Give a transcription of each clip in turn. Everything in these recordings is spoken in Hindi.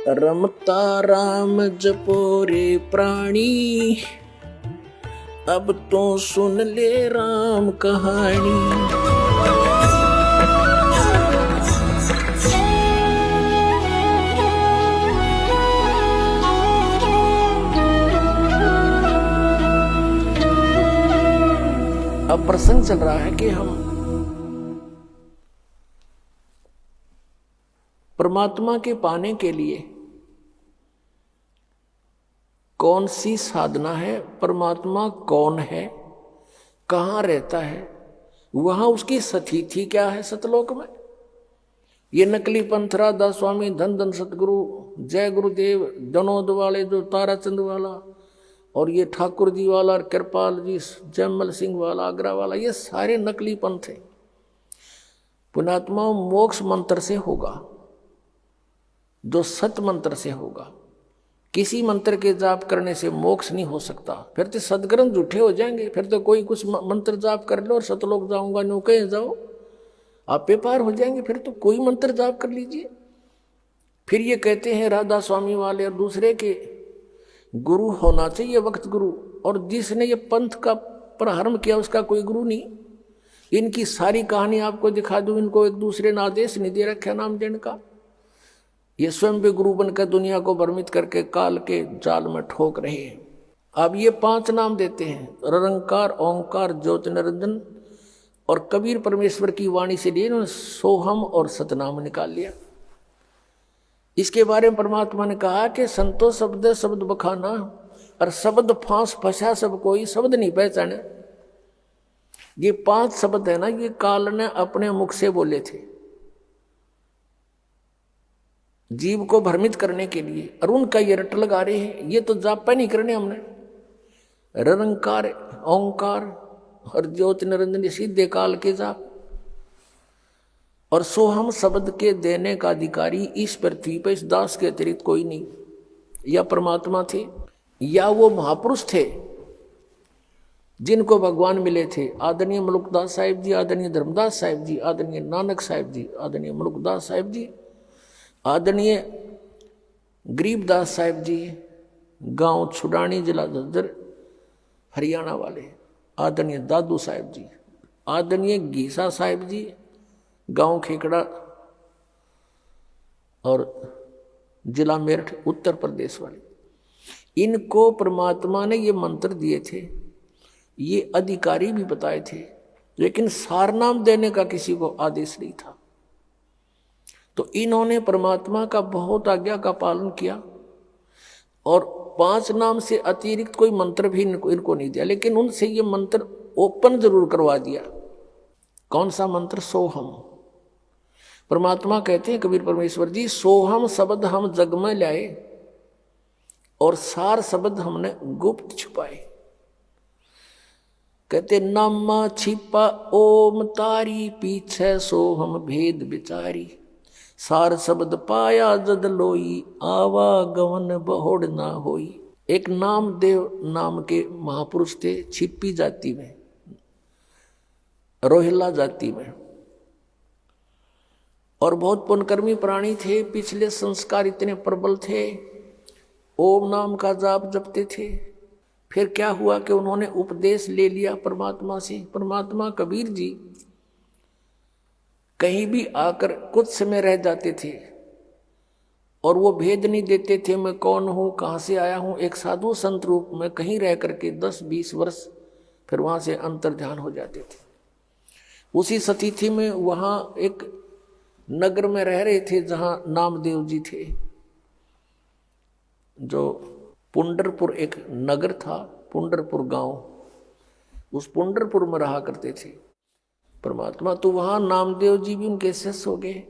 रमता राम जपो रे प्राणी, अब तो सुन ले राम कहानी। अब प्रसंग चल रहा है कि हम परमात्मा के पाने के लिए कौन सी साधना है, परमात्मा कौन है, कहाँ रहता है, वहां उसकी स्थिति क्या है सतलोक में। ये नकली पंथरा दास स्वामी धन धन सतगुरु जय गुरुदेव जनोद वाले जो ताराचंद वाला और ये ठाकुर जी वाला और कृपाल जी जयमल सिंह वाला आगरा वाला, ये सारे नकली पंथ हैं। पुण्यात्मा मोक्ष मंत्र से होगा, जो सत मंत्र से होगा। किसी मंत्र के जाप करने से मोक्ष नहीं हो सकता, फिर तो सदग्रंथ झूठे हो जाएंगे। फिर तो कोई कुछ मंत्र जाप कर लो और सतलोक जाऊंगा नो कहे जाओ, आप बेपार हो जाएंगे। फिर तो कोई मंत्र जाप कर लीजिए। फिर ये कहते हैं राधा स्वामी वाले और दूसरे के गुरु होना चाहिए वक्त गुरु, और जिसने ये पंथ का प्रारंभ किया उसका कोई गुरु नहीं। इनकी सारी कहानी आपको दिखा दूं, इनको एक दूसरे ने आदेश नहीं दे रखा नाम देने का। ये स्वयं भी गुरु बनकर दुनिया को भ्रमित करके काल के जाल में ठोक रहे हैं। अब ये 5 नाम देते हैं, निरंकार, ओंकार, ज्योति निरंजन, और कबीर परमेश्वर की वाणी से लिए इन्होंने सोहम और सतनाम निकाल लिया। इसके बारे में परमात्मा ने कहा कि संतो शब्द शब्द बखाना, और शब्द फांस फंसा सब कोई शब्द नहीं पहचाने। ये 5 शब्द है ना, ये काल ने अपने मुख से बोले थे जीव को भ्रमित करने के लिए, और उनका ये रट लगा रहे हैं। ये तो जाप नहीं करने हमने। निरंकार, ओंकार और ज्योति निरंजन सीधे काल के जाप, और सोहम शब्द के देने का अधिकारी इस पृथ्वी पर इस दास के अतिरिक्त कोई नहीं। या परमात्मा थे या वो महापुरुष थे जिनको भगवान मिले थे। आदरणीय मलुकदास साहिब जी, आदरणीय धर्मदास साहिब जी, आदरणीय नानक साहिब जी, आदरणीय मलुकदास साहिब जी, आदरणीय गरीबदास साहिब जी, गांव छुडानी, जिला झज्जर, हरियाणा वाले, आदरणीय दादू साहिब जी, आदरणीय गीसा साहिब जी, गांव खेकड़ा और जिला मेरठ, उत्तर प्रदेश वाले। इनको परमात्मा ने ये मंत्र दिए थे, ये अधिकारी भी बताए थे, लेकिन सारनाम देने का किसी को आदेश नहीं था। तो इन्होंने परमात्मा का बहुत आज्ञा का पालन किया, और 5 नाम से अतिरिक्त कोई मंत्र भी इनको नहीं दिया, लेकिन उनसे ये मंत्र ओपन जरूर करवा दिया। कौन सा मंत्र? सोहम। परमात्मा कहते हैं कबीर परमेश्वर जी, सोहम शब्द हम जग में लाए और सार शब्द हमने गुप्त छुपाए। कहते नामा छिपा ओम तारी, पीछे सोहम भेद बिचारी, सार शब्द पाया जद लोई, आवागमन बहुड़ ना होई। एक नामदेव नाम के महापुरुष थे, छिपी जाति में, रोहिला जाति में, और बहुत पुण्यकर्मी प्राणी थे। पिछले संस्कार इतने प्रबल थे, ओम नाम का जाप जपते थे। फिर क्या हुआ कि उन्होंने उपदेश ले लिया परमात्मा से। परमात्मा कबीर जी कहीं भी आकर कुछ समय रह जाते थे और वो भेद नहीं देते थे मैं कौन हूँ, कहाँ से आया हूँ। एक साधु संत रूप में कहीं रह करके 10-20 वर्ष फिर वहाँ से अंतर ध्यान हो जाते थे। उसी स्थिति में वहाँ एक नगर में रह रहे थे जहाँ नामदेव जी थे। जो पुंडरपुर एक नगर था, पुंडरपुर गांव, उस पुंडरपुर में रहा करते थे परमात्मा। तो वहां नामदेव जी भी उनके शिष्य हो गए,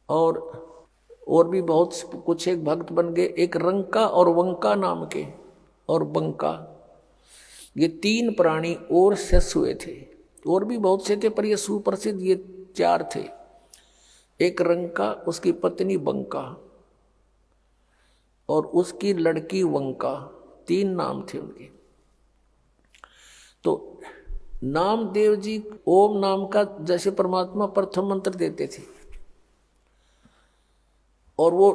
और भी बहुत कुछ एक भक्त बन गए। एक रंका और वंका नाम के, और बंका, ये 3 प्राणी और शिष्य हुए थे। और भी बहुत से थे पर ये सुप्रसिद्ध ये 4 थे। एक रंका, उसकी पत्नी बंका और उसकी लड़की वंका, 3 नाम थे उनके। तो नामदेव जी ओम नाम का जैसे परमात्मा प्रथम मंत्र देते थे, और वो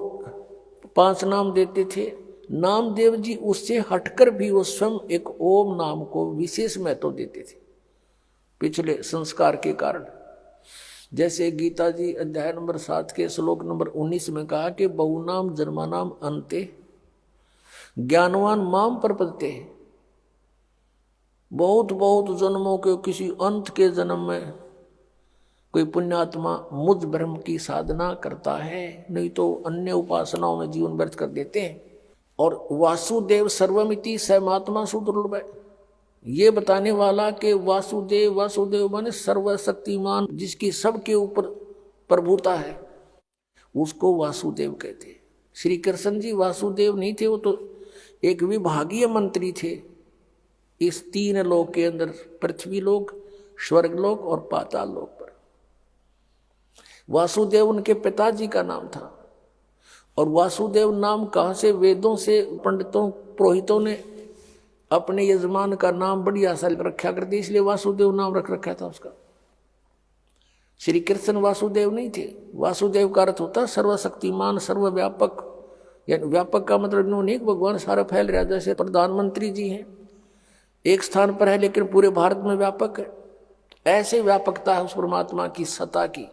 5 नाम देते थे। नामदेव जी उससे हटकर भी वो स्वयं एक ओम नाम को विशेष महत्व देते थे पिछले संस्कार के कारण। जैसे गीता जी अध्याय नंबर 7 के श्लोक नंबर 19 में कहा कि बहुनाम जन्मानाम अन्ते ज्ञानवान माम प्रपद्यते। बहुत बहुत जन्मों के किसी अंत के जन्म में कोई पुण्यात्मा मुझ ब्रह्म की साधना करता है, नहीं तो अन्य उपासनाओं में जीवन व्यर्थ कर देते हैं। और वासुदेव सर्वमिति सर्वमात्मा सुदुर्लभ है, ये बताने वाला कि वासुदेव वासुदेव माने सर्वशक्तिमान, जिसकी सबके ऊपर प्रभुता है, उसको वासुदेव कहते। श्री कृष्ण जी वासुदेव नहीं थे, वो तो एक विभागीय मंत्री थे इस 3 लोक के अंदर, पृथ्वी लोक, स्वर्ग लोक और पाताल लोक पर। वासुदेव उनके पिताजी का नाम था। और वासुदेव नाम कहाँ से? वेदों से पंडितों पुरोहितों ने अपने यजमान का नाम बड़ी आशा रखा करते, इसलिए वासुदेव नाम रख रखा था उसका। श्री कृष्ण वासुदेव नहीं थे। वासुदेव का अर्थ होता सर्वशक्तिमान, सर्वव्यापक। यानी व्यापक का मतलब इन्होंने एक भगवान सारा फैल रहा है। जैसे प्रधानमंत्री जी हैं, एक स्थान पर है लेकिन पूरे भारत में व्यापक है, ऐसे व्यापकता है उस परमात्मा की सत्ता की।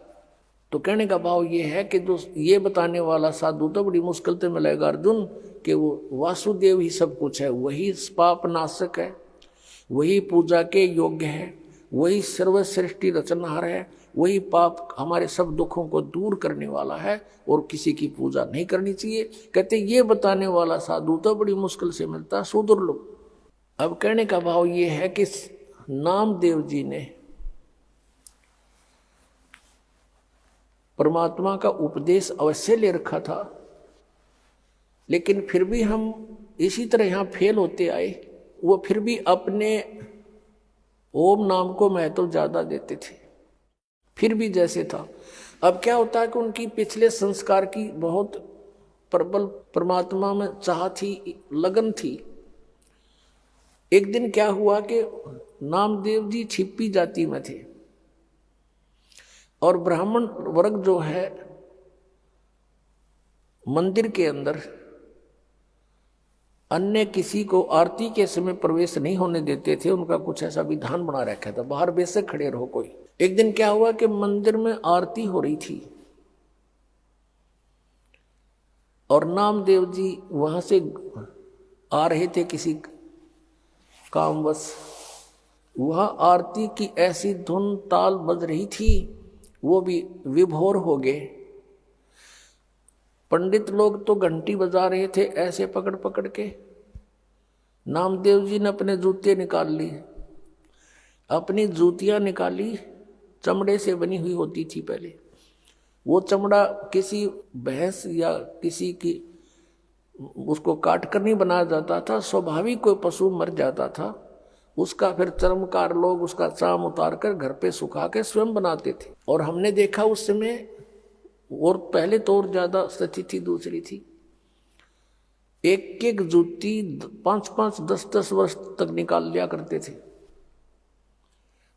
तो कहने का भाव ये है कि जो ये बताने वाला साधु तो बड़ी मुश्किल से मिलेगा अर्जुन, कि वो वासुदेव ही सब कुछ है, वही पाप नाशक है, वही पूजा के योग्य है, वही सर्वश्रेष्ठी रचनहार है, वही पाप हमारे सब दुखों को दूर करने वाला है और किसी की पूजा नहीं करनी चाहिए। कहते ये बताने वाला साधु तो बड़ी मुश्किल से मिलता, सुदुर्लभ। अब कहने का भाव ये है कि नामदेव जी ने परमात्मा का उपदेश अवश्य ले रखा था, लेकिन फिर भी हम इसी तरह यहाँ फेल होते आए। वो फिर भी अपने ओम नाम को महत्व ज्यादा देते थे, फिर भी जैसे था। अब क्या होता है कि उनकी पिछले संस्कार की बहुत प्रबल परमात्मा में चाह थी, लगन थी। एक दिन क्या हुआ कि नामदेव जी छिपी जाति में थे और ब्राह्मण वर्ग जो है मंदिर के अंदर अन्य किसी को आरती के समय प्रवेश नहीं होने देते थे। उनका कुछ ऐसा विधान बना रखा था, बाहर बेशक खड़े रहो कोई। एक दिन क्या हुआ कि मंदिर में आरती हो रही थी और नामदेव जी वहां से आ रहे थे किसी कामवश। वहां आरती की ऐसी धुन ताल बज रही थी, वो भी विभोर हो गए। पंडित लोग तो घंटी बजा रहे थे ऐसे पकड़ पकड़ के। नामदेव जी ने अपने जूते निकाल लिए, अपनी जूतियां निकाली, चमड़े से बनी हुई होती थी पहले। वो चमड़ा किसी भैंस या किसी की उसको काट कर नहीं बनाया जाता था, स्वाभाविक कोई पशु मर जाता था उसका फिर चर्मकार लोग उसका चाम उतार कर घर पे सुखा के स्वयं बनाते थे। और हमने देखा उस समय, और पहले तो और ज्यादा स्थिति दूसरी थी, एक एक जूती 5-5, 10-10 वर्ष तक निकाल लिया करते थे।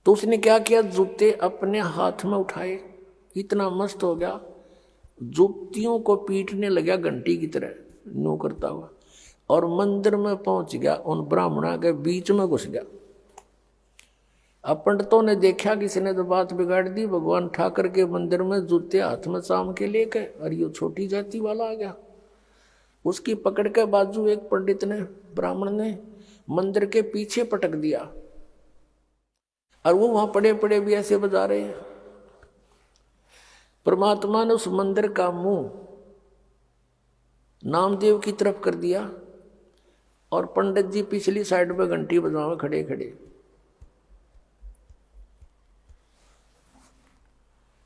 तो उसने क्या किया, जूते अपने हाथ में उठाए, इतना मस्त हो गया, जूतियों को पीटने लगा घंटी की तरह नो करता हुआ, और मंदिर में पहुंच गया, उन ब्राह्मणों के बीच में घुस गया। अब पंडितों ने देखा किसी ने तो बात बिगाड़ दी, भगवान ठाकर के मंदिर में जूते हाथ में चाम के लेके, और ये छोटी जाति वाला आ गया। उसकी पकड़ के बाजू एक पंडित ने, ब्राह्मण ने मंदिर के पीछे पटक दिया, और वो वहां पड़े पड़े भी ऐसे बजा रहे हैं। परमात्मा ने उस मंदिर का मुंह नामदेव की तरफ कर दिया, और पंडित जी पिछली साइड में घंटी बजावे खड़े खड़े।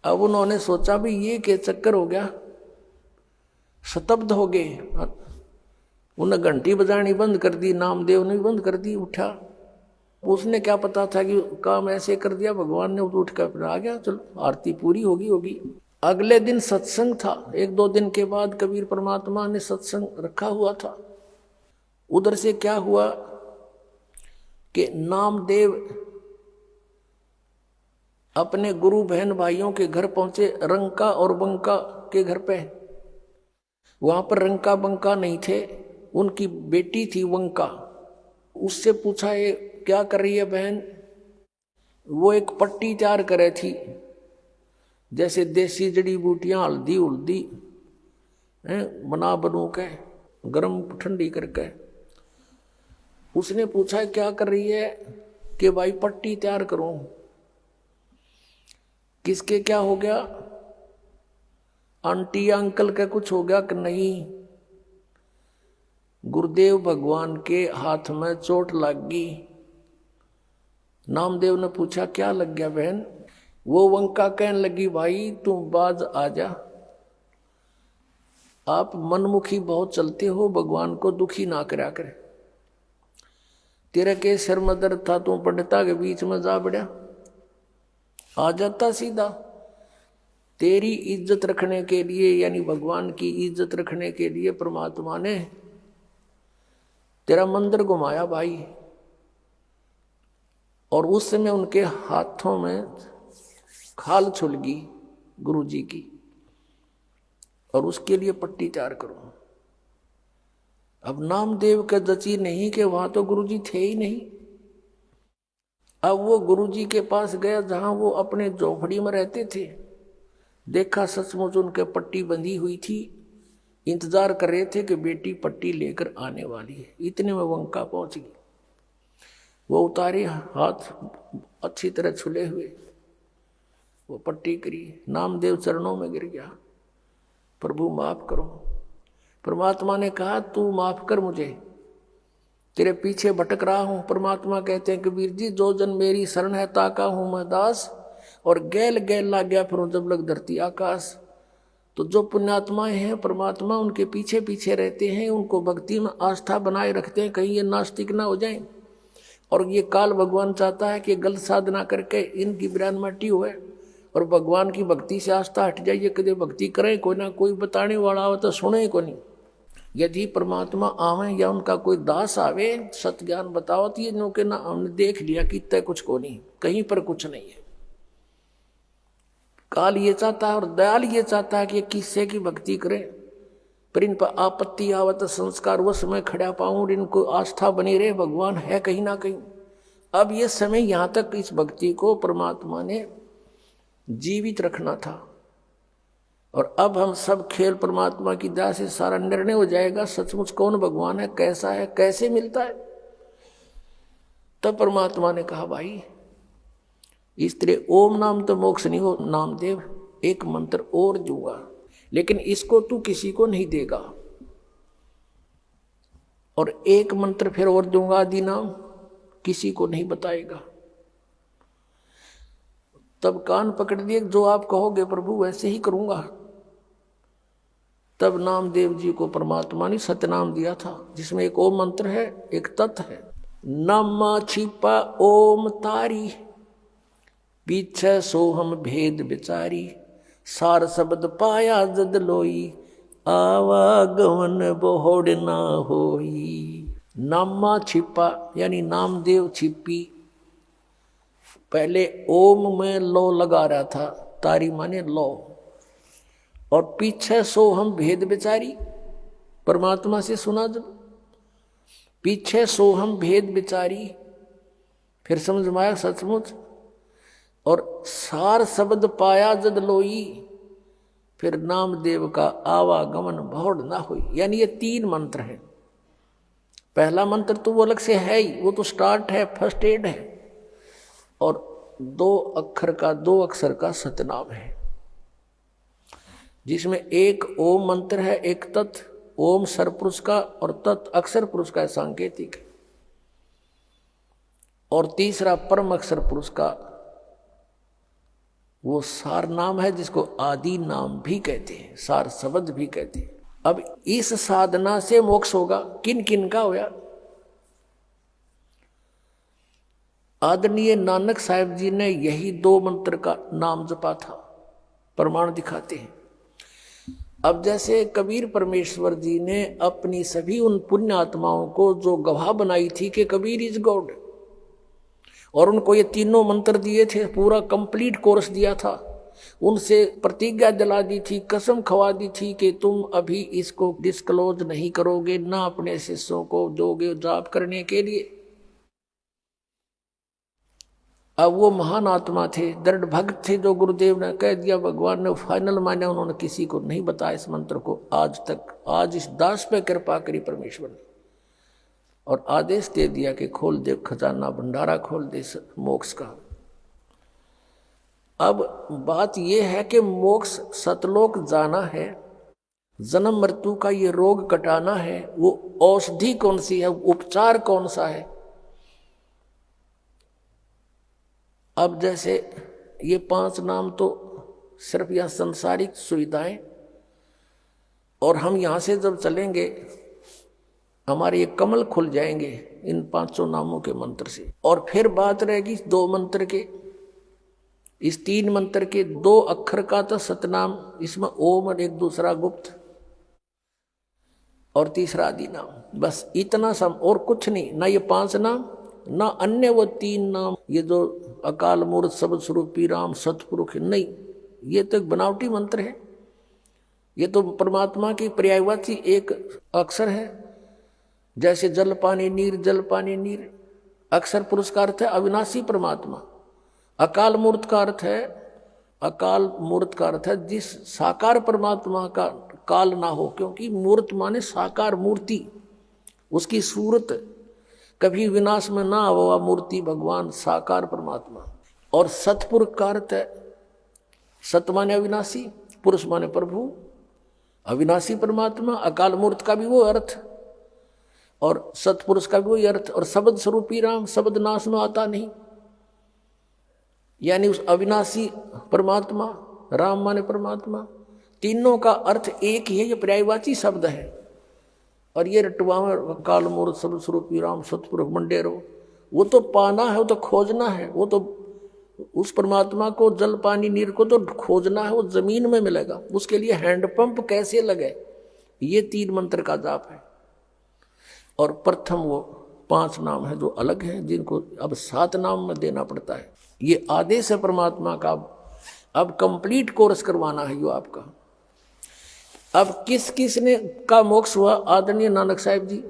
अब उन्होंने सोचा भी ये क्या चक्कर हो गया, स्तब्ध हो गए। उन्हें घंटी बजानी बंद कर दी, नामदेव ने भी बंद कर दी। उठा, उसने क्या पता था कि काम ऐसे कर दिया, भगवान ने उठ कर आ गया, चलो आरती पूरी होगी। अगले दिन सत्संग था, 1-2 दिन के बाद कबीर परमात्मा ने सत्संग रखा हुआ था। उधर से क्या हुआ कि नामदेव अपने गुरु बहन भाइयों के घर पहुंचे, रंका और बंका के घर पे। वहां पर रंका बंका नहीं थे, उनकी बेटी थी वंका। उससे पूछा ये क्या कर रही है बहन? वो एक पट्टी तैयार करे थी, जैसे देसी जड़ी बूटियां हल्दी उल्दी बना बनू के गर्म ठंडी करके। उसने पूछा क्या कर रही है? कि भाई पट्टी तैयार करूं। किसके क्या हो गया? आंटी या अंकल का कुछ हो गया कि नहीं? गुरुदेव भगवान के हाथ में चोट लग गई। नामदेव ने पूछा क्या लग गया बहन? वो वंका कहने लगी भाई तुम बाज आ जा, आप मनमुखी बहुत चलते हो, भगवान को दुखी ना करा करे। तेरे के सिर में दर्द था, तू पंडिता के बीच में जा बढ़िया, आ जाता सीधा। तेरी इज्जत रखने के लिए, यानी भगवान की इज्जत रखने के लिए परमात्मा ने तेरा मंदिर घुमाया भाई। और उस समय उनके हाथों में खाल छुल गई गुरु जी की, और उसके लिए पट्टी तैयार करो। अब नामदेव का जची नहीं कि वहां तो गुरु जी थे ही नहीं। अब वो गुरु जी के पास गया जहां वो अपने झोपड़ी में रहते थे। देखा सचमुच उनके पट्टी बंधी हुई थी, इंतजार कर रहे थे कि बेटी पट्टी लेकर आने वाली है। इतने में वंका पहुंच गई। वो उतारे हाथ अच्छी तरह छुले हुए, वो पट्टी करी, नामदेव चरणों में गिर गया, प्रभु माफ करो। परमात्मा ने कहा तू माफ कर मुझे, तेरे पीछे भटक रहा हूं। परमात्मा कहते हैं कबीर जी जो जन मेरी शरण है ताका हूं मैं दास, और गैल गैल ला गया फिर जब लग धरती आकाश। तो जो पुण्यात्माएं हैं परमात्मा उनके पीछे पीछे रहते हैं, उनको भक्ति में आस्था बनाए रखते हैं, कहीं ये नास्तिक ना हो जाए। और ये काल भगवान चाहता है कि गलत साधना करके इनकी ब्रान माटी हुए और भगवान की भक्ति से आस्था हट जाइए। कदे भक्ति करें, कोई ना कोई बताने वाला हो तो सुने को नहीं। यदि परमात्मा आवे या उनका कोई दास आवे सत ज्ञान बताओ तो ये के ना हमने देख लिया कि तय कुछ को नहीं, कहीं पर कुछ नहीं है। काल ये चाहता है और दयाल ये चाहता है कि ये किससे की भक्ति करें, पर इन पर आपत्ति आवत संस्कार वो समय खड़ा पाऊं, इनको आस्था बनी रहे भगवान है कहीं ना कहीं। अब ये समय यहां तक इस भक्ति को परमात्मा ने जीवित रखना था, और अब हम सब खेल परमात्मा की दया से सारा निर्णय हो जाएगा सचमुच कौन भगवान है, कैसा है, कैसे मिलता है। तब परमात्मा ने कहा भाई इस तरह ओम नाम तो मोक्ष नहीं हो नामदेव, एक मंत्र और दूंगा, लेकिन इसको तू किसी को नहीं देगा, और एक मंत्र फिर और दूंगा आदि नाम, किसी को नहीं बताएगा। तब कान पकड़ दिए, जो आप कहोगे प्रभु वैसे ही करूंगा। तब नामदेव जी को परमात्मा ने सतनाम दिया था, जिसमें एक ओम मंत्र है, एक तत् है। नम छिपा ओम तारी, पीछे सोहम भेद विचारी, सार शब्द पाया जद लोई, आवागमन बोहड़ ना होई। नामा छिपा यानी नामदेव छिपी, पहले ओम में लो लगा रहा था, तारी माने लो, और पीछे सो हम भेद विचारी, परमात्मा से सुना जब पीछे सो हम भेद विचारी, फिर समझ में आया सचमुच, और सार शब्द पाया जद लोई, फिर नामदेव का आवागमन भौड़ ना हुई। यानी ये 3 मंत्र है। पहला मंत्र तो वो अलग से है ही, वो तो स्टार्ट है, फर्स्ट एड है, और 2 अक्षर का सतनाम है, जिसमें एक ओम मंत्र है, एक तत् ओम सरपुरुष का और तत् अक्षर पुरुष का सांकेतिक, और तीसरा परम अक्षर पुरुष का वो सार नाम है, जिसको आदि नाम भी कहते हैं, सार शब्द भी कहते हैं। अब इस साधना से मोक्ष होगा। किन किन का होया? आदरणीय नानक साहिब जी ने यही 2 मंत्र का नाम जपा था, प्रमाण दिखाते हैं। अब जैसे कबीर परमेश्वर जी ने अपनी सभी उन पुण्य आत्माओं को जो गवाह बनाई थी कि कबीर इज गॉड, और उनको ये 3 मंत्र दिए थे, पूरा कंप्लीट कोर्स दिया था, उनसे प्रतिज्ञा दिला दी थी, कसम खवा दी थी कि तुम अभी इसको डिस्क्लोज नहीं करोगे, ना अपने शिष्यों को दोगे जाप करने के लिए। अब वो महान आत्मा थे, दृढ़ भक्त थे, जो गुरुदेव ने कह दिया, भगवान ने फाइनल माना, उन्होंने किसी को नहीं बताया इस मंत्र को आज तक। आज इस दास पे कृपा करी परमेश्वर ने और आदेश दे दिया कि खोल दे खजाना, भंडारा खोल दे मोक्ष का। अब बात यह है कि मोक्ष सतलोक जाना है, जन्म मृत्यु का ये रोग कटाना है, वो औषधि कौन सी है, उपचार कौन सा है। अब जैसे ये 5 नाम तो सिर्फ यह संसारिक सुविधाएं, और हम यहां से जब चलेंगे हमारे ये कमल खुल जाएंगे इन 500 नामों के मंत्र से। और फिर बात रहेगी 2 मंत्र के, इस 3 मंत्र के 2 अक्षर का तो सतनाम, इसमें ओम और एक दूसरा गुप्त और तीसरा आदि नाम, बस इतना सम और कुछ नहीं। ना ये 5 नाम, ना अन्य वो 3 नाम, ये जो अकाल मूर्त शब्द स्वरूपी राम सतपुरुष, नहीं, ये तो एक बनावटी मंत्र है। ये तो परमात्मा की पर्यायवाची एक अक्षर है। जैसे जल पानी नीर, जल पानी नीर, अक्षर पुरुष का अर्थ है अविनाशी परमात्मा। अकाल मूर्त का अर्थ है, अकाल मूर्त का अर्थ है जिस साकार परमात्मा का काल ना हो, क्योंकि मूर्त माने साकार मूर्ति, उसकी सूरत कभी विनाश में ना हुआ मूर्ति भगवान साकार परमात्मा। और सतपुरुष का अर्थ है, सत माने अविनाशी, पुरुष माने प्रभु, अविनाशी परमात्मा। अकाल मूर्त का भी वो अर्थ और सतपुरुष का भी वही अर्थ। और शब्द स्वरूपी राम, शब्द नाश में आता नहीं, यानी उस अविनाशी परमात्मा, राम माने परमात्मा, तीनों का अर्थ एक ही है। ये पर्यायवाची शब्द है। और ये रटवाव काल मूर्त शब्द स्वरूपी राम सतपुरुष मंडेरो, वो तो पाना है, वो तो खोजना है, वो तो उस परमात्मा को जल पानी नीर को तो खोजना है, वो जमीन में मिलेगा। उसके लिए हैंडपंप कैसे लगे, ये 3 मंत्र का जाप है। और प्रथम वो 5 नाम है जो अलग हैं, जिनको अब 7 नाम में देना पड़ता है। ये आदेश है परमात्मा का। अब कंप्लीट कोर्स करवाना है यो आपका। अब किस किस ने का मोक्ष हुआ, आदरणीय नानक साहिब जी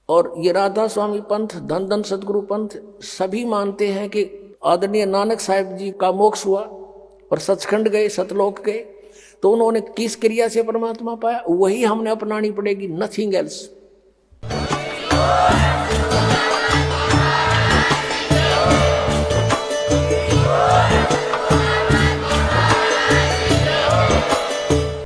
और ये राधा स्वामी पंथ, धन धन सदगुरु पंथ, सभी मानते हैं कि आदरणीय नानक साहिब जी का मोक्ष हुआ और सचखंड गए, सतलोक गए। तो उन्होंने किस क्रिया से परमात्मा पाया, वही हमने अपनानी पड़ेगी, नथिंग एल्स।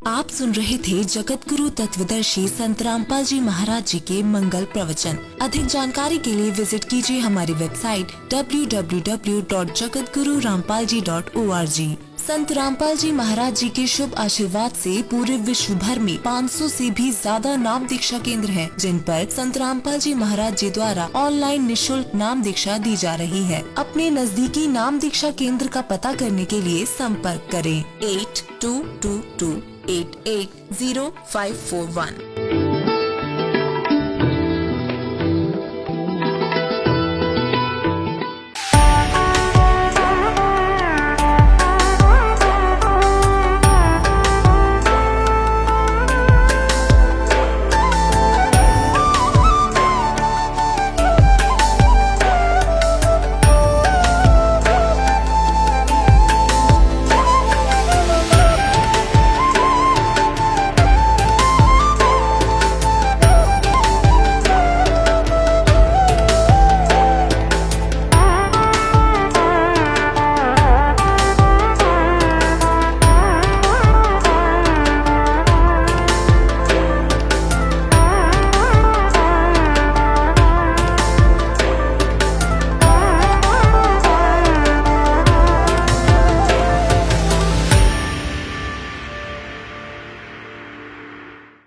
आप सुन रहे थे जगत गुरु तत्वदर्शी संत रामपाल जी महाराज जी के मंगल प्रवचन। अधिक जानकारी के लिए विजिट कीजिए हमारी वेबसाइट www.jagatgururampalji.org। संत रामपाल जी महाराज जी के शुभ आशीर्वाद से पूरे विश्व भर में 500 से भी ज्यादा नाम दीक्षा केंद्र हैं, जिन पर संत रामपाल जी महाराज जी द्वारा ऑनलाइन निःशुल्क नाम दीक्षा दी जा रही है। अपने नजदीकी नाम दीक्षा केंद्र का पता करने के लिए संपर्क करें 8222880541।